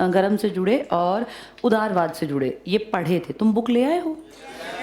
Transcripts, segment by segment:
गरम से जुड़े और उदारवाद से जुड़े ये पढ़े थे। तुम बुक ले आए हो?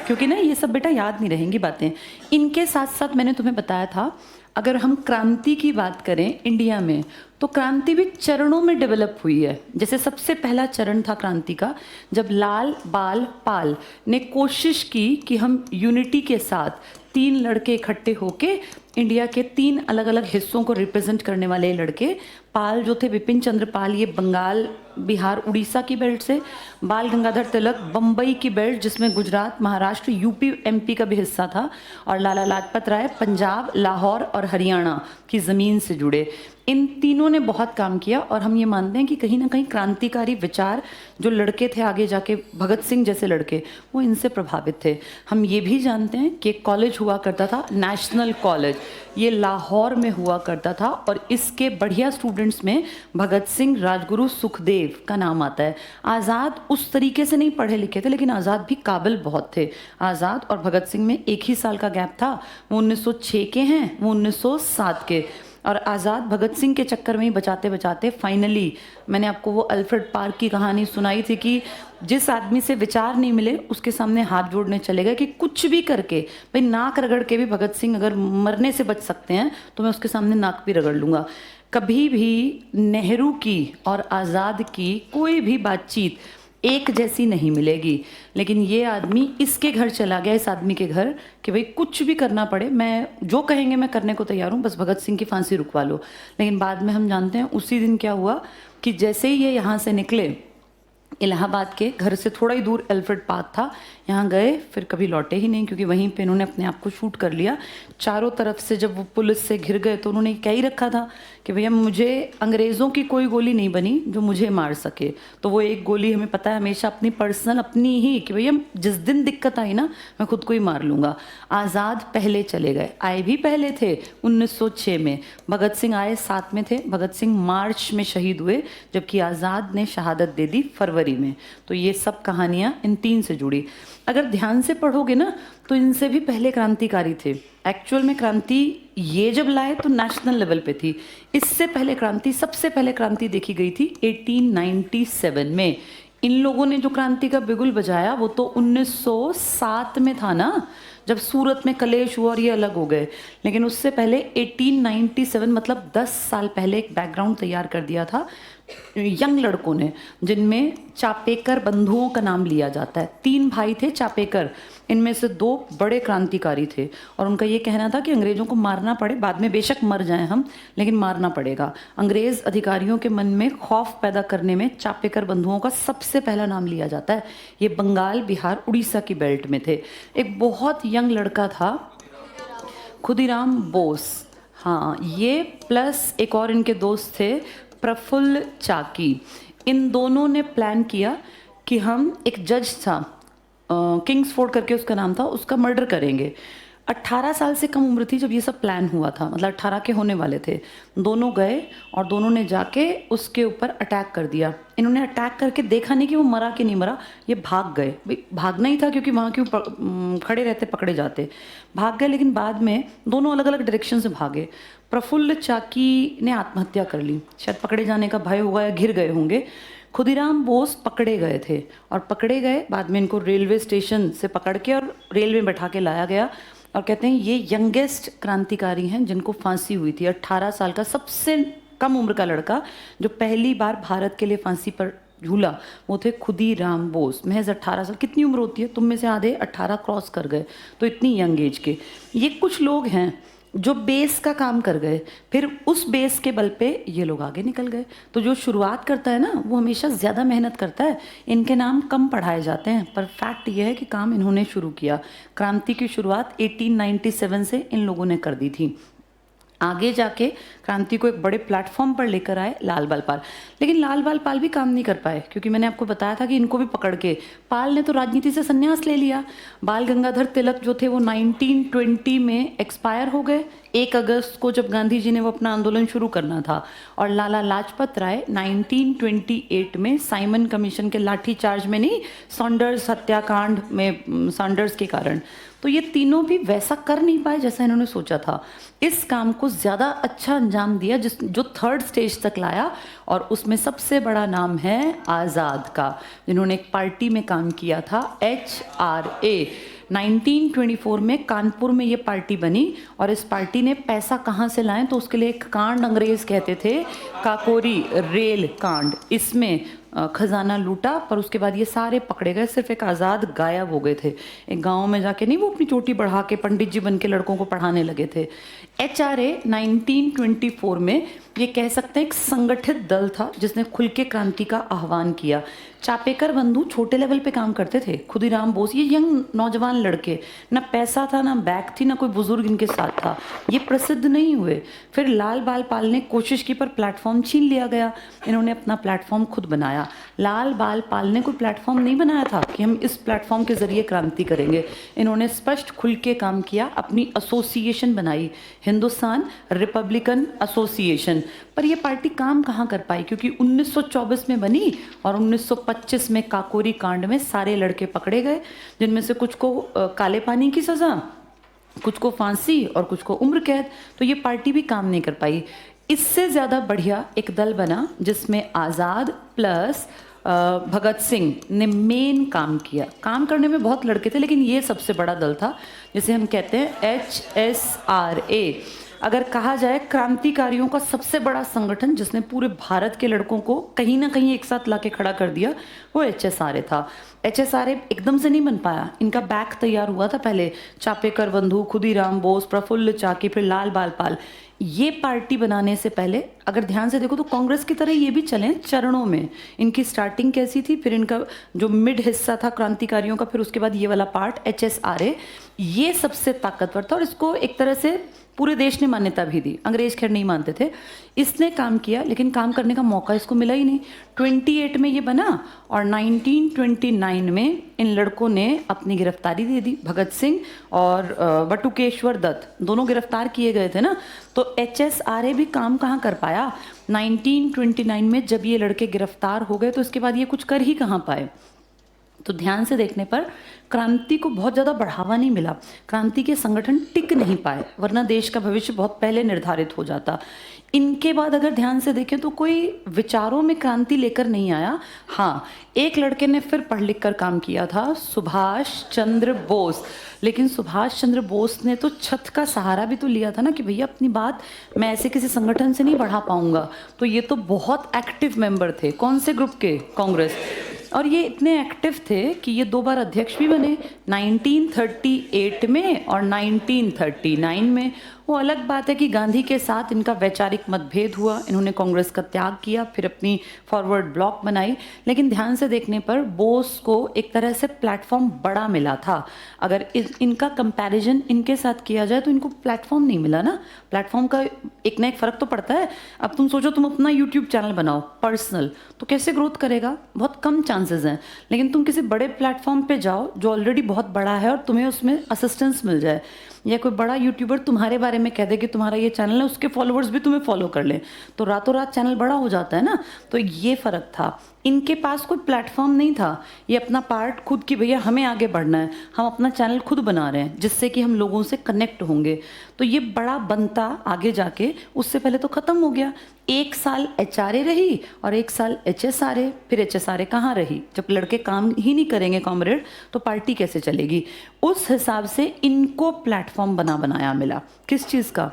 क्योंकि ना ये सब बेटा याद नहीं रहेंगी बातें। इनके साथ साथ मैंने तुम्हें बताया था, अगर हम क्रांति की बात करें इंडिया में, तो क्रांति भी चरणों में डेवलप हुई है। जैसे सबसे पहला चरण था क्रांति का, जब लाल बाल पाल ने कोशिश की कि हम यूनिटी के साथ 3 लड़के इकट्ठे होके इंडिया के 3 अलग अलग हिस्सों को रिप्रेजेंट करने वाले लड़के, पाल जो थे विपिन चंद्र पाल, ये बंगाल बिहार उड़ीसा की बेल्ट से, बाल गंगाधर तिलक बम्बई की बेल्ट जिसमें गुजरात महाराष्ट्र यूपी एमपी का भी हिस्सा था, और लाला लाजपत राय पंजाब लाहौर और हरियाणा की ज़मीन से जुड़े। इन तीनों ने बहुत काम किया और हम ये मानते हैं कि कहीं ना कहीं क्रांतिकारी विचार जो लड़के थे आगे जाके भगत सिंह जैसे लड़के, वो इनसे प्रभावित थे। हम ये भी जानते हैं कि एक कॉलेज हुआ करता था नेशनल कॉलेज, ये लाहौर में हुआ करता था, और इसके बढ़िया स्टूडेंट्स में भगत सिंह, राजगुरु, सुखदेव का नाम आता है। आज़ाद उस तरीके से नहीं पढ़े लिखे थे, लेकिन आज़ाद भी काबिल बहुत थे। आज़ाद और भगत सिंह में 1 ही साल का गैप था। वो 1906 के हैं, वो 1907 के। और आज़ाद भगत सिंह के चक्कर में ही बचाते बचाते फाइनली, मैंने आपको वो अल्फ्रेड पार्क की कहानी सुनाई थी कि जिस आदमी से विचार नहीं मिले उसके सामने हाथ जोड़ने चले गए कि कुछ भी करके, भाई नाक रगड़ के भी भगत सिंह अगर मरने से बच सकते हैं तो मैं उसके सामने नाक भी रगड़ लूँगा। कभी भी नेहरू की और आज़ाद की कोई भी बातचीत एक जैसी नहीं मिलेगी, लेकिन ये आदमी इसके घर चला गया, इस आदमी के घर, कि भाई कुछ भी करना पड़े, मैं जो कहेंगे मैं करने को तैयार हूँ, बस भगत सिंह की फांसी रुकवा लो। लेकिन बाद में हम जानते हैं उसी दिन क्या हुआ कि जैसे ही ये यहाँ से निकले, इलाहाबाद के घर से थोड़ा ही दूर अल्फ्रेड पार्क था, यहाँ गए, फिर कभी लौटे ही नहीं, क्योंकि वहीं पे इन्होंने अपने आप को शूट कर लिया। चारों तरफ से जब वो पुलिस से घिर गए तो उन्होंने क्या ही रखा था कि भैया मुझे अंग्रेज़ों की कोई गोली नहीं बनी जो मुझे मार सके। तो वो एक गोली हमें पता है हमेशा अपनी पर्सनल, अपनी ही, कि भैया जिस दिन दिक्कत आई ना मैं खुद को ही मार लूँगा। आज़ाद पहले चले गए, आए भी पहले थे 1906 में, भगत सिंह आए साथ में थे। भगत सिंह मार्च में शहीद हुए, जबकि आज़ाद ने शहादत दे दी फरवरी में। तो ये सब कहानियाँ इन 3 से जुड़ी। अगर ध्यान से पढ़ोगे ना तो इनसे भी पहले क्रांतिकारी थे। एक्चुअल में क्रांति ये जब लाए तो नेशनल लेवल पे थी। इससे पहले क्रांति, सबसे पहले क्रांति देखी गई थी 1897 में। इन लोगों ने जो क्रांति का बिगुल बजाया वो तो 1907 में था ना, जब सूरत में कलेश हुआ और ये अलग हो गए। लेकिन उससे पहले 1897 मतलब 10 साल पहले एक बैकग्राउंड तैयार कर दिया था यंग लड़कों ने, जिनमें चापेकर बंधुओं का नाम लिया जाता है। 3 भाई थे चापेकर, इनमें से 2 बड़े क्रांतिकारी थे, और उनका ये कहना था कि अंग्रेज़ों को मारना पड़े, बाद में बेशक मर जाएं हम, लेकिन मारना पड़ेगा। अंग्रेज़ अधिकारियों के मन में खौफ पैदा करने में चापेकर बंधुओं का सबसे पहला नाम लिया जाता है। ये बंगाल बिहार उड़ीसा की बेल्ट में थे। एक बहुत यंग लड़का था खुदीराम बोस, हाँ ये, प्लस एक और इनके दोस्त थे प्रफुल्ल चाकी। इन दोनों ने प्लान किया कि हम, एक जज था किंग्सफोर्ड करके उसका नाम था, उसका मर्डर करेंगे। 18 साल से कम उम्र थी जब ये सब प्लान हुआ था, मतलब 18 के होने वाले थे। दोनों गए और दोनों ने जाके उसके ऊपर अटैक कर दिया। इन्होंने अटैक करके देखा नहीं कि वो मरा कि नहीं मरा, ये भाग गए। भाई भागना ही था क्योंकि वहाँ क्यों खड़े रहते, पकड़े जाते, भाग गए। लेकिन बाद में दोनों अलग अलग डायरेक्शन से भागे। प्रफुल्ल चाकी ने आत्महत्या कर ली, शायद पकड़े जाने का भय हुआ या घिर गए होंगे। खुदीराम बोस पकड़े गए थे, और पकड़े गए, बाद में इनको रेलवे स्टेशन से पकड़ के और रेल में बैठा के लाया गया। और कहते हैं ये यंगेस्ट क्रांतिकारी हैं जिनको फांसी हुई थी। 18 साल का सबसे कम उम्र का लड़का जो पहली बार भारत के लिए फांसी पर झूला, वो थे खुदीराम बोस। महज 18 साल, कितनी उम्र होती है? तुम में से आधे 18 क्रॉस कर गए, तो इतनी यंग एज के ये कुछ लोग हैं जो बेस का काम कर गए, फिर उस बेस के बल पे ये लोग आगे निकल गए। तो जो शुरुआत करता है ना वो हमेशा ज़्यादा मेहनत करता है। इनके नाम कम पढ़ाए जाते हैं, पर फैक्ट ये है कि काम इन्होंने शुरू किया। क्रांति की शुरुआत 1897 से इन लोगों ने कर दी थी। आगे जाके क्रांति को एक बड़े प्लेटफॉर्म पर लेकर आए लाल बाल पाल। लेकिन लाल बाल पाल भी काम नहीं कर पाए, क्योंकि मैंने आपको बताया था कि इनको भी पकड़ के, पाल ने तो राजनीति से संन्यास ले लिया। बाल गंगाधर तिलक जो थे वो 1920 में एक्सपायर हो गए। 1 अगस्त को जब गांधी जी ने वो अपना आंदोलन शुरू करना था, और लाला लाजपत राय 1928 में साइमन कमीशन के लाठी चार्ज में नहीं, सॉन्डर्स हत्याकांड में सॉन्डर्स के कारण, तो ये तीनों भी वैसा कर नहीं पाए जैसा इन्होंने सोचा था। इस काम को ज़्यादा अच्छा अंजाम दिया जो 3rd स्टेज तक लाया, और उसमें सबसे बड़ा नाम है आज़ाद का, जिन्होंने एक पार्टी में काम किया था, HRA। 1924 में कानपुर में ये पार्टी बनी, और इस पार्टी ने पैसा कहाँ से लाएं, तो उसके लिए एक कांड अंग्रेज़ कहते थे, काकोरी रेल कांड। इसमें खजाना लूटा, पर उसके बाद ये सारे पकड़े गए, सिर्फ एक आज़ाद गायब हो गए थे। एक गांव में जाके नहीं, वो अपनी चोटी बढ़ा के पंडित जी बन के लड़कों को पढ़ाने लगे थे। HRA 1924 में ये कह सकते हैं एक संगठित दल था जिसने खुल के क्रांति का आह्वान किया। चापेकर बंधु छोटे लेवल पे काम करते थे, खुदीराम बोस, ये यंग नौजवान लड़के, ना पैसा था, ना बैग थी, ना कोई बुजुर्ग इनके साथ था, ये प्रसिद्ध नहीं हुए। फिर लाल बाल पाल ने कोशिश की, पर प्लेटफॉर्म छीन लिया गया। इन्होंने अपना प्लेटफॉर्म खुद बनाया। लाल बाल पाल ने कोई प्लेटफॉर्म नहीं बनाया था कि हम इस प्लेटफॉर्म के जरिए क्रांति करेंगे। इन्होंने स्पष्ट खुल के काम किया, अपनी एसोसिएशन बनाई, हिंदुस्तान रिपब्लिकन एसोसिएशन। पर ये पार्टी काम कहाँ कर पाई, क्योंकि 1924 में बनी और 1925 में काकोरी कांड में सारे लड़के पकड़े गए, जिनमें से कुछ को काले पानी की सज़ा, कुछ को फांसी और कुछ को उम्र कैद। तो ये पार्टी भी काम नहीं कर पाई। इससे ज़्यादा बढ़िया एक दल बना जिसमें आज़ाद प्लस भगत सिंह ने मेन काम किया। काम करने में बहुत लड़के थे, लेकिन ये सबसे बड़ा दल था, जिसे हम कहते हैं HSRA। अगर कहा जाए क्रांतिकारियों का सबसे बड़ा संगठन जिसने पूरे भारत के लड़कों को कहीं ना कहीं एक साथ लाके खड़ा कर दिया, वो HSRA था। HSRA एकदम से नहीं बन पाया, इनका बैक तैयार हुआ था पहले, चापेकर बंधु, खुदीराम बोस, प्रफुल्ल चाकी, फिर लाल बाल पाल। ये पार्टी बनाने से पहले अगर ध्यान से देखो तो कांग्रेस की तरह ये भी चले चरणों में। इनकी स्टार्टिंग कैसी थी, फिर इनका जो मिड हिस्सा था क्रांतिकारियों का, फिर उसके बाद ये वाला पार्ट HSRA, ये सबसे ताकतवर था, और इसको एक तरह से पूरे देश ने मान्यता भी दी। अंग्रेज खैर नहीं मानते थे। इसने काम किया, लेकिन काम करने का मौका इसको मिला ही नहीं। 28 में ये बना, और 1929 में इन लड़कों ने अपनी गिरफ्तारी दे दी। भगत सिंह और बटुकेश्वर दत्त दोनों गिरफ्तार किए गए थे ना। तो HSRA भी काम कहाँ कर पाया। 1929 में जब ये लड़के गिरफ्तार हो गए, तो इसके बाद ये कुछ कर ही कहाँ पाए। तो ध्यान से देखने पर क्रांति को बहुत ज़्यादा बढ़ावा नहीं मिला, क्रांति के संगठन टिक नहीं पाए, वरना देश का भविष्य बहुत पहले निर्धारित हो जाता। इनके बाद अगर ध्यान से देखें तो कोई विचारों में क्रांति लेकर नहीं आया। हाँ, एक लड़के ने फिर पढ़ लिख कर काम किया था, सुभाष चंद्र बोस। लेकिन सुभाष चंद्र बोस ने तो छत का सहारा भी तो लिया था ना, कि भैया अपनी बात मैं ऐसे किसी संगठन से नहीं बढ़ा पाऊंगा। तो ये तो बहुत एक्टिव मेंबर थे। कौन से ग्रुप के? कांग्रेस। और ये इतने एक्टिव थे कि ये 2 बार अध्यक्ष भी बने, 1938 में और 1939 में। वो अलग बात है कि गांधी के साथ इनका वैचारिक मतभेद हुआ, इन्होंने कांग्रेस का त्याग किया, फिर अपनी फॉरवर्ड ब्लॉक बनाई। लेकिन ध्यान से देखने पर बोस को एक तरह से प्लेटफॉर्म बड़ा मिला था। अगर इनका कंपैरिजन इनके साथ किया जाए तो इनको प्लेटफॉर्म नहीं मिला ना। प्लेटफॉर्म का एक ना एक फ़र्क तो पड़ता है। अब तुम सोचो तुम अपना यूट्यूब चैनल बनाओ पर्सनल, तो कैसे ग्रोथ करेगा? बहुत कम चांसेस हैं। लेकिन तुम किसी बड़े प्लेटफॉर्म पे जाओ जो ऑलरेडी बहुत बड़ा है, और तुम्हें उसमें असिस्टेंस मिल जाए, या कोई बड़ा यूट्यूबर तुम्हारे बारे में कह दे कि तुम्हारा ये चैनल है, उसके फॉलोअर्स भी तुम्हें फॉलो कर लें, तो रातों रात चैनल बड़ा हो जाता है ना। तो ये फ़र्क था। इनके पास कोई प्लेटफॉर्म नहीं था। ये अपना पार्ट खुद की, भैया हमें आगे बढ़ना है, हम अपना चैनल खुद बना रहे हैं जिससे कि हम लोगों से कनेक्ट होंगे। तो ये बड़ा बनता आगे जाके, उससे पहले तो ख़त्म हो गया। 1 साल HRA रही और 1 साल HSRA। फिर HSRA कहाँ रही? जब लड़के काम ही नहीं करेंगे कॉमरेड, तो पार्टी कैसे चलेगी? उस हिसाब से इनको प्लेटफॉर्म बनाया मिला। किस चीज़ का?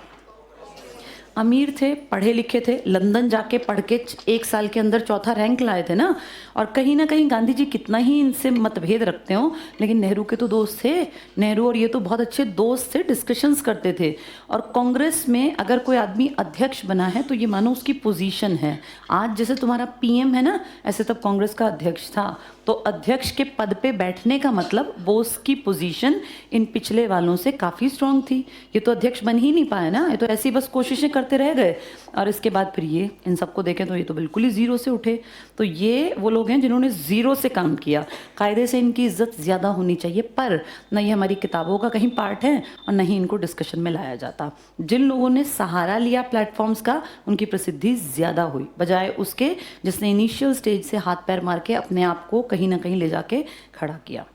अमीर थे, पढ़े लिखे थे, लंदन जाके पढ़ के 1 साल के अंदर 4था रैंक लाए थे ना। और कहीं ना कहीं गांधी जी कितना ही इनसे मतभेद रखते हो, लेकिन नेहरू के तो दोस्त थे। नेहरू और ये तो बहुत अच्छे दोस्त थे, डिस्कशंस करते थे। और कांग्रेस में अगर कोई आदमी अध्यक्ष बना है तो ये मानो उसकी पोजीशन है। आज जैसे तुम्हारा PM है ना, ऐसे तब कांग्रेस का अध्यक्ष था। तो अध्यक्ष के पद पे बैठने का मतलब बोस की पोजीशन इन पिछले वालों से काफ़ी स्ट्रांग थी। ये तो अध्यक्ष बन ही नहीं पाया ना, ये तो ऐसी बस कोशिशें करते करते रह गए, और इसके बाद फिर ये इन सबको देखें तो ये तो बिल्कुल ही ज़ीरो से उठे। तो ये वो लोग हैं जिन्होंने ज़ीरो से काम किया। कायदे से इनकी इज्जत ज़्यादा होनी चाहिए, पर न ये हमारी किताबों का कहीं पार्ट है और न ही इनको डिस्कशन में लाया जाता। जिन लोगों ने सहारा लिया प्लेटफॉर्म्स का, उनकी प्रसिद्धि ज़्यादा हुई, बजाय उसके जिसने इनिशियल स्टेज से हाथ पैर मार के अपने आप को कहीं ना कहीं ले जाके खड़ा किया।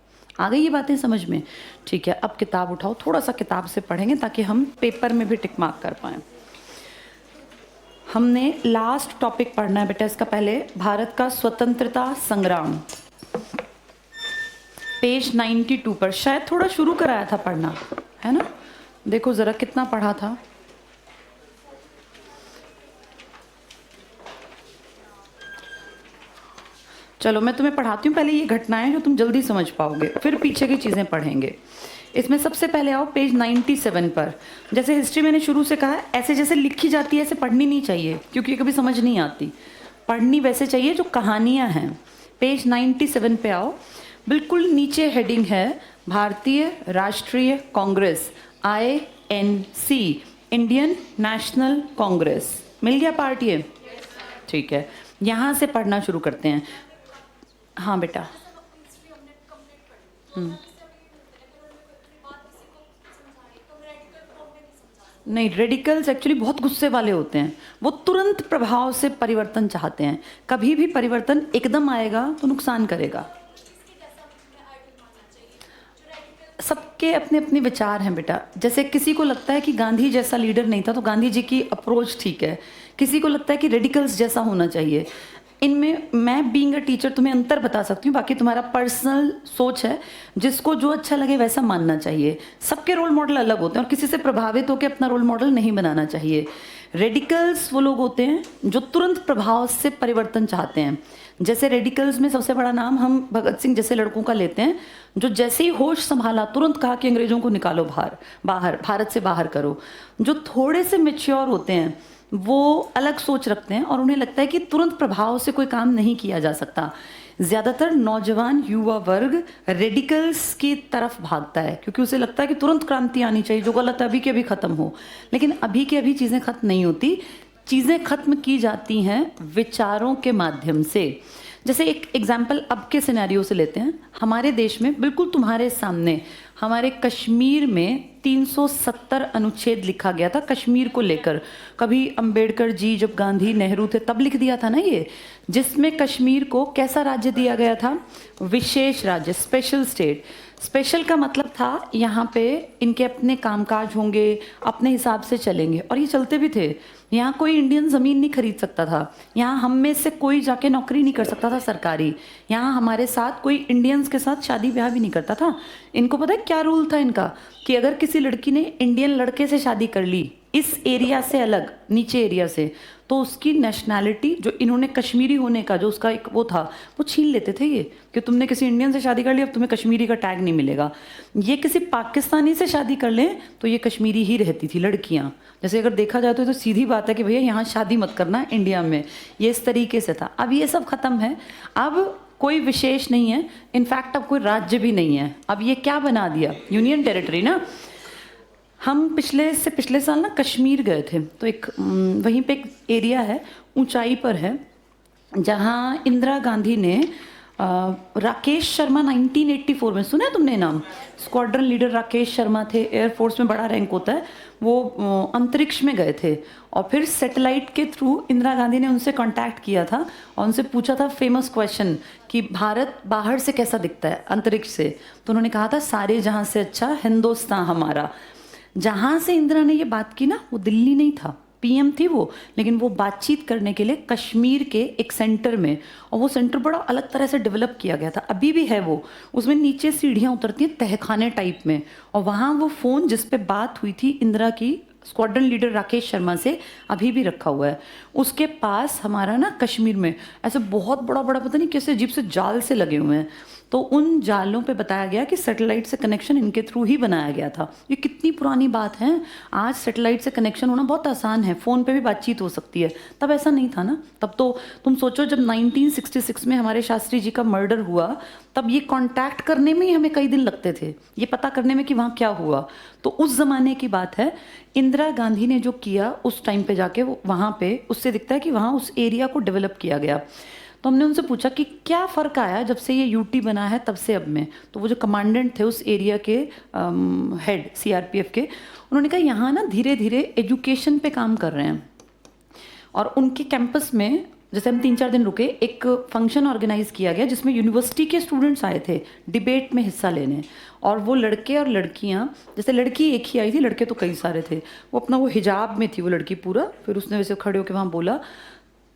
आ गई ये बातें समझ में? ठीक है, अब किताब उठाओ, थोड़ा सा किताब से पढ़ेंगे ताकि हम पेपर में भी टिक मार्क कर पाएँ। हमने लास्ट टॉपिक पढ़ना है बेटा इसका पहले, भारत का स्वतंत्रता संग्राम, पेज 92 पर। शायद थोड़ा शुरू कराया था पढ़ना, है ना? देखो ज़रा कितना पढ़ा था। चलो मैं तुम्हें पढ़ाती हूँ पहले ये घटनाएं जो तुम जल्दी समझ पाओगे, फिर पीछे की चीज़ें पढ़ेंगे। इसमें सबसे पहले आओ पेज 97 पर। जैसे हिस्ट्री मैंने शुरू से कहा, ऐसे जैसे लिखी जाती है ऐसे पढ़नी नहीं चाहिए, क्योंकि कभी समझ नहीं आती। पढ़नी वैसे चाहिए जो कहानियाँ हैं। पेज 97 पे आओ, बिल्कुल नीचे हेडिंग है भारतीय राष्ट्रीय कांग्रेस, INC, इंडियन नेशनल कांग्रेस। मिल गया पार्ट ये? ठीक है, यहाँ से पढ़ना शुरू करते हैं। हाँ बेटा। नहीं, रेडिकल्स एक्चुअली बहुत गुस्से वाले होते हैं, वो तुरंत प्रभाव से परिवर्तन चाहते हैं। कभी भी परिवर्तन एकदम आएगा तो नुकसान करेगा। सबके अपने अपने विचार हैं बेटा। जैसे किसी को लगता है कि गांधी जैसा लीडर नहीं था तो गांधी जी की अप्रोच ठीक है, किसी को लगता है कि रेडिकल्स जैसा होना चाहिए। इनमें मैं बीइंग अ टीचर तुम्हें अंतर बता सकती हूँ, बाकी तुम्हारा पर्सनल सोच है, जिसको जो अच्छा लगे वैसा मानना चाहिए। सबके रोल मॉडल अलग होते हैं और किसी से प्रभावित होकर अपना रोल मॉडल नहीं बनाना चाहिए। रेडिकल्स वो लोग होते हैं जो तुरंत प्रभाव से परिवर्तन चाहते हैं। जैसे रेडिकल्स में सबसे बड़ा नाम हम भगत सिंह जैसे लड़कों का लेते हैं, जो जैसे ही होश संभाला तुरंत कहा कि अंग्रेजों को निकालो बाहर, भारत से बाहर करो। जो थोड़े से मेच्योर होते हैं वो अलग सोच रखते हैं और उन्हें लगता है कि तुरंत प्रभाव से कोई काम नहीं किया जा सकता। ज़्यादातर नौजवान युवा वर्ग रेडिकल्स की तरफ भागता है, क्योंकि उसे लगता है कि तुरंत क्रांति आनी चाहिए, जो गलत है अभी के अभी ख़त्म हो। लेकिन अभी के अभी चीज़ें ख़त्म नहीं होती, चीज़ें ख़त्म की जाती हैं विचारों के माध्यम से। जैसे एक एग्जाम्पल अब के सिनेरियो से लेते हैं। हमारे देश में बिल्कुल तुम्हारे सामने हमारे कश्मीर में 370 अनुच्छेद लिखा गया था कश्मीर को लेकर। कभी अंबेडकर जी जब गांधी नेहरू थे तब लिख दिया था ना ये, जिसमें कश्मीर को कैसा राज्य दिया गया था? विशेष राज्य, स्पेशल स्टेट। स्पेशल का मतलब था यहाँ पे इनके अपने कामकाज होंगे, अपने हिसाब से चलेंगे, और ये चलते भी थे। यहाँ कोई इंडियन ज़मीन नहीं खरीद सकता था, यहाँ हम में से कोई जाके नौकरी नहीं कर सकता था सरकारी, यहाँ हमारे साथ कोई इंडियंस के साथ शादी ब्याह भी नहीं करता था। इनको पता है क्या रूल था इनका, कि अगर किसी लड़की ने इंडियन लड़के से शादी कर ली इस एरिया से अलग, नीचे एरिया से, तो उसकी नेशनैलिटी, जो इन्होंने कश्मीरी होने का जो उसका एक वो था, वो छीन लेते थे ये, कि तुमने किसी इंडियन से शादी कर ली अब तुम्हें कश्मीरी का टैग नहीं मिलेगा। ये किसी पाकिस्तानी से शादी कर लें तो ये कश्मीरी ही रहती थी लड़कियाँ। जैसे अगर देखा जाए तो सीधी बात है कि भैया यहाँ शादी मत करना इंडिया में, ये इस तरीके से था। अब ये सब खत्म है, अब कोई विशेष नहीं है, इनफैक्ट अब कोई राज्य भी नहीं है। अब ये क्या बना दिया? यूनियन टेरिटरी ना। हम पिछले साल ना कश्मीर गए थे, तो एक वहीं पे एक एरिया है, ऊंचाई पर है, जहाँ इंदिरा गांधी ने राकेश शर्मा 1984 में, सुना है तुमने नाम? स्क्वाड्रन लीडर राकेश शर्मा थे, एयरफोर्स में बड़ा रैंक होता है, वो अंतरिक्ष में गए थे और फिर सैटेलाइट के थ्रू इंदिरा गांधी ने उनसे कांटेक्ट किया था और उनसे पूछा था फेमस क्वेश्चन कि भारत बाहर से कैसा दिखता है अंतरिक्ष से। तो उन्होंने कहा था सारे जहां से अच्छा हिंदुस्तान हमारा। जहाँ से इंदिरा ने ये बात की ना, वो दिल्ली नहीं था, PM थी वो, लेकिन वो बातचीत करने के लिए कश्मीर के एक सेंटर में, और वो सेंटर बड़ा अलग तरह से डेवलप किया गया था, अभी भी है वो। उसमें नीचे सीढ़ियाँ उतरती हैं तहखाने टाइप में, और वहाँ वो फ़ोन जिस पे बात हुई थी इंदिरा की स्क्वाड्रन लीडर राकेश शर्मा से, अभी भी रखा हुआ है। उसके पास हमारा ना कश्मीर में ऐसे बहुत बड़ा बड़ा पता नहीं कैसे अजीब से जाल से लगे हुए हैं, तो उन जालों पे बताया गया कि सैटेलाइट से कनेक्शन इनके थ्रू ही बनाया गया था। ये कितनी पुरानी बात है, आज सैटेलाइट से कनेक्शन होना बहुत आसान है, फ़ोन पे भी बातचीत हो सकती है, तब ऐसा नहीं था ना। तब तो तुम सोचो जब 1966 में हमारे शास्त्री जी का मर्डर हुआ, तब ये कांटेक्ट करने में ही हमें कई दिन लगते थे, ये पता करने में कि वहाँ क्या हुआ। तो उस ज़माने की बात है। इंदिरा गांधी ने जो किया उस टाइम पे जाके वो वहाँ पे, उससे दिखता है कि वहाँ उस एरिया को डेवलप किया गया। तो हमने उनसे पूछा कि क्या फ़र्क आया जब से ये यूटी बना है तब से अब में। तो वो जो कमांडेंट थे उस एरिया के हेड सीआरपीएफ के, उन्होंने कहा यहाँ ना धीरे धीरे एजुकेशन पे काम कर रहे हैं। और उनके कैंपस में जैसे हम 3-4 दिन रुके, एक फंक्शन ऑर्गेनाइज किया गया जिसमें यूनिवर्सिटी के स्टूडेंट्स आए थे डिबेट में हिस्सा लेने। और वो लड़के और लड़कियां, जैसे लड़की एक ही आई थी, लड़के तो कई सारे थे, वो अपना वो हिजाब में थी वो लड़की पूरा, फिर उसने वैसे खड़े होकर वहाँ बोला।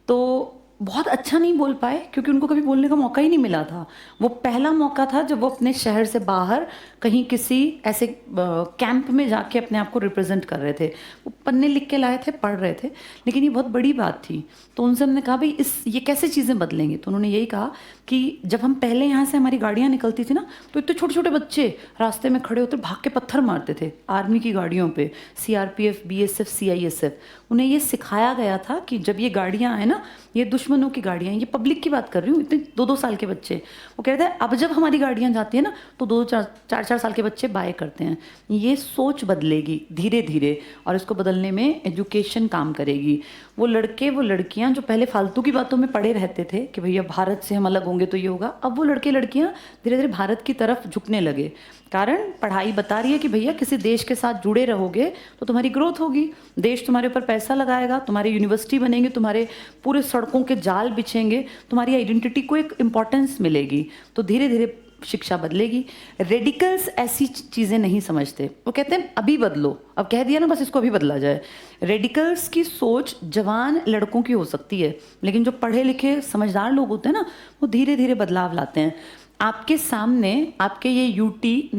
तो बहुत अच्छा नहीं बोल पाए क्योंकि उनको कभी बोलने का मौका ही नहीं मिला था। वो पहला मौका था जब वो अपने शहर से बाहर कहीं किसी ऐसे कैंप में जाके अपने आप को रिप्रेजेंट कर रहे थे। वो पन्ने लिख के लाए थे, पढ़ रहे थे, लेकिन ये बहुत बड़ी बात थी। तो उनसे हमने कहा भाई ये कैसे चीज़ें बदलेंगी। तो उन्होंने यही कहा कि जब हम पहले यहाँ से हमारी गाड़ियाँ निकलती थी ना, तो इतने छोटे छोटे बच्चे रास्ते में खड़े होते भाग के पत्थर मारते थे आर्मी की गाड़ियों पे, सीआरपीएफ, बीएसएफ, सीआईएसएफ। उन्हें ये सिखाया गया था कि जब ये गाड़ियाँ हैं ना, ये दुश्मनों की गाड़ियाँ हैं, ये पब्लिक की बात कर रही हूँ, इतने 2-2 साल के बच्चे। वो कहते हैं अब जब हमारी गाड़ियाँ जाती हैं ना तो 2-4 साल के बच्चे बाय करते हैं। ये सोच बदलेगी धीरे धीरे, और इसको बदलने में एजुकेशन काम करेगी। वो लड़के वो लड़कियां जो पहले फालतू की बातों में पड़े रहते थे कि भैया भारत से हम अलग होंगे तो ये होगा, अब वो लड़के लड़कियां धीरे धीरे भारत की तरफ झुकने लगे। कारण पढ़ाई बता रही है कि भैया किसी देश के साथ जुड़े रहोगे तो तुम्हारी ग्रोथ होगी, देश तुम्हारे ऊपर पैसा लगाएगा, तुम्हारी यूनिवर्सिटी बनेंगे, तुम्हारे पूरे सड़कों के जाल बिछेंगे, तुम्हारी आइडेंटिटी को एक इम्पॉर्टेंस मिलेगी। तो धीरे धीरे शिक्षा बदलेगी। रेडिकल्स ऐसी चीज़ें नहीं समझते, वो कहते हैं अभी बदलो, अब कह दिया ना बस इसको अभी बदला जाए। रेडिकल्स की सोच जवान लड़कों की हो सकती है, लेकिन जो पढ़े लिखे समझदार लोग होते हैं ना, वो धीरे धीरे बदलाव लाते हैं। आपके सामने आपके ये यूटी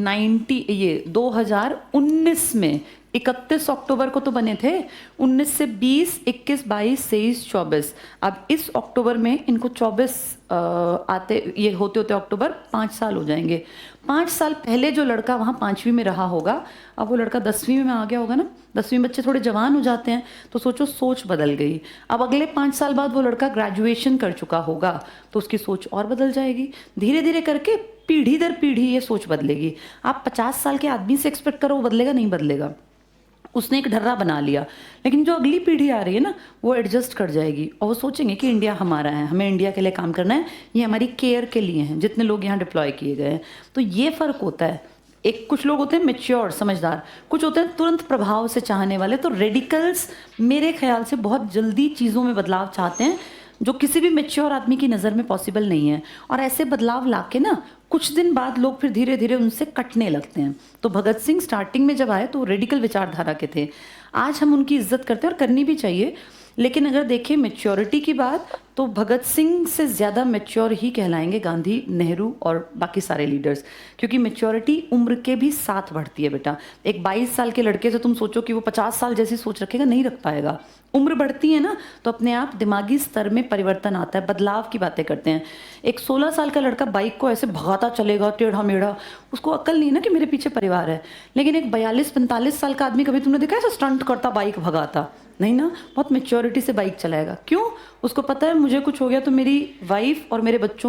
2019 में 31 अक्टूबर को तो बने थे, 19 से 20, 21, 22, 23, 24। अब इस अक्टूबर में इनको 24 आते ये होते होते अक्टूबर 5 साल हो जाएंगे। 5 साल पहले जो लड़का वहाँ 5वीं में रहा होगा, अब वो लड़का 10वीं में आ गया होगा ना। 10वीं बच्चे थोड़े जवान हो जाते हैं, तो सोचो सोच बदल गई। अब अगले 5 साल बाद वो लड़का ग्रेजुएशन कर चुका होगा, तो उसकी सोच और बदल जाएगी। धीरे धीरे करके पीढ़ी दर पीढ़ी ये सोच बदलेगी। आप 50 साल के आदमी से एक्सपेक्ट करो वो बदलेगा, नहीं बदलेगा। उसने एक ढर्रा बना लिया, लेकिन जो अगली पीढ़ी आ रही है ना, वो एडजस्ट कर जाएगी और वो सोचेंगे कि इंडिया हमारा है, हमें इंडिया के लिए काम करना है, ये हमारी केयर के लिए हैं, जितने लोग यहाँ डिप्लॉय किए गए हैं। तो ये फ़र्क होता है। एक कुछ लोग होते हैं मैच्योर समझदार, कुछ होते हैं तुरंत प्रभाव से चाहने वाले। तो रेडिकल्स मेरे ख्याल से बहुत जल्दी चीज़ों में बदलाव चाहते हैं, जो किसी भी मैच्योर आदमी की नज़र में पॉसिबल नहीं है। और ऐसे बदलाव लाके ना कुछ दिन बाद लोग फिर धीरे धीरे उनसे कटने लगते हैं। तो भगत सिंह स्टार्टिंग में जब आए तो रेडिकल विचारधारा के थे। आज हम उनकी इज्जत करते हैं और करनी भी चाहिए, लेकिन अगर देखें मैच्योरिटी की बात, तो भगत सिंह से ज़्यादा मैच्योर ही कहलाएंगे गांधी, नेहरू और बाकी सारे लीडर्स, क्योंकि मैच्योरिटी उम्र के भी साथ बढ़ती है बेटा। एक 22 साल के लड़के से तुम सोचो कि वो 50 साल जैसी सोच रखेगा, नहीं रख पाएगा। उम्र बढ़ती है ना, तो अपने आप दिमागी स्तर में परिवर्तन आता है, बदलाव की बातें करते हैं। एक 16 साल का लड़का बाइक को ऐसे भगाता चलेगा टेढ़ा मेढ़ा, उसको अक्ल नहीं है ना कि मेरे पीछे परिवार है। लेकिन एक 42-45 साल का आदमी कभी तुमने देखा ऐसा स्टंट करता बाइक भगाता? नहीं ना, बहुत मैच्योरिटी से बाइक चलाएगा। क्यों? उसको पता है मुझे कुछ हो गया तो मेरी वाइफ और मेरे बच्चों